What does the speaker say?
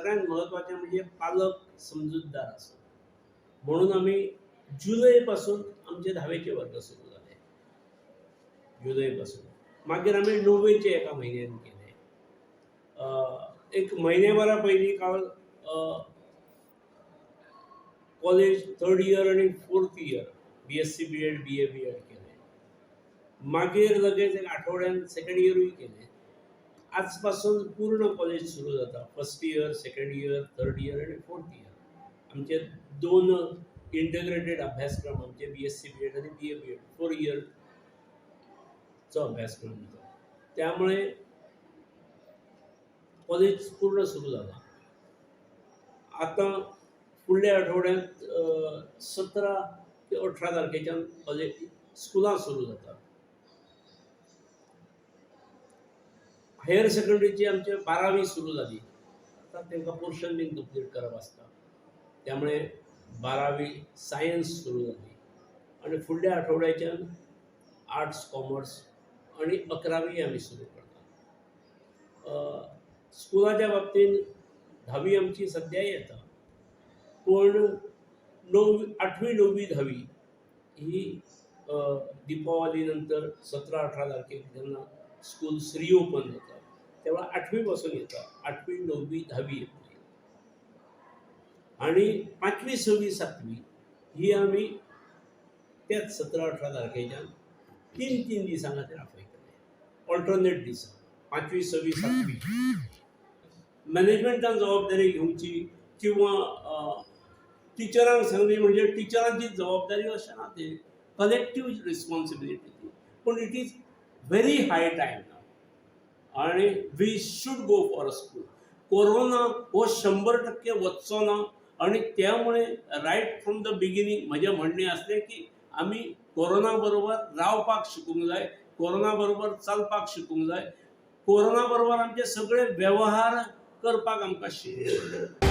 सगळ्यात महत्त्वाचे म्हणजे पालक समजूतदार असतात. म्हणून आम्ही जुलैपासून आमचे 10वीचे वर्ग सुरू झाले. जुलैपासून मागीर आम्ही 9वीचे एका म्हयन्यान केले. एक महिन्याभरा पयलीं काल कॉलेज 3rd इयर आणि 4th year BSc BEd BA BEd केले. मागीर लगेच एक आठवड्यान 2nd इयरूय केले. आजपासून पूर्ण कॉलेज सुरू जाता. 1st year 2nd year 3rd year आणि 4th इयर आमचे 2 इंटग्रेटेड अभ्यासक्रम आमचे BSc BEd आणि BA BEd 4 इयरचो अभ्यासक्रम होता. त्यामुळे कॉलेज पूर्ण सुरू झाला. आता फुडल्या आठवड्यात 17 ते 18 तारखेच्यान कॉलेज स्कुलां सुरू जाता. हायर सेकंडरीची आमचे 12वी सुरू झाली. आता तांकां पोर्शन बीन कंप्लीट करप आसता. त्यामुळे 12वी सायन्स सुरू झाली आणि फुडल्या आठवड्याच्यान आर्ट्स कॉमर्स आणि 11वी आमी सुरू करता. स्कुलाच्या बाबतीन 10वी आमची सद्या येता, पूण 8वी 9वी 10वी ही दिपावली नंतर 17-18 तारखेक जेन्ना स्कूल्स रिओपन जाता तेव्हा 8वी पासून येता. 8वी 9वी 10वी येतली आणि 5वी 6वी 7वी ही आमी त्याच 17-18 तारखेच्यान 3 दिसां खातीर आपयतले. ऑल्टरनेट दिसा 5वी 6वी 7वी मॅनेजमेंटान जबाबदारी घेवची किंवा टिचरांक सांगली म्हणजे टिचरांची जबाबदारी अशें ना, ते कलेक्टिव्ह रिस्पॉन्सिबिलिटी ती. पूण it is very high time now आणि we should go for a school. Corona हो 100% वचचो ना आणि त्यामुळे रायट फ्रॉम द बिगिनिंग म्हजें म्हणणें आसलें की आमी कोरोना बरोबर रावपाक शिकूंक जाय, कोरोना बरोबर चलपाक शिकूंक जाय, कोरोना बरोबर आमचे सगळे वेव्हार करपाक आमकां शिकूंक जाय.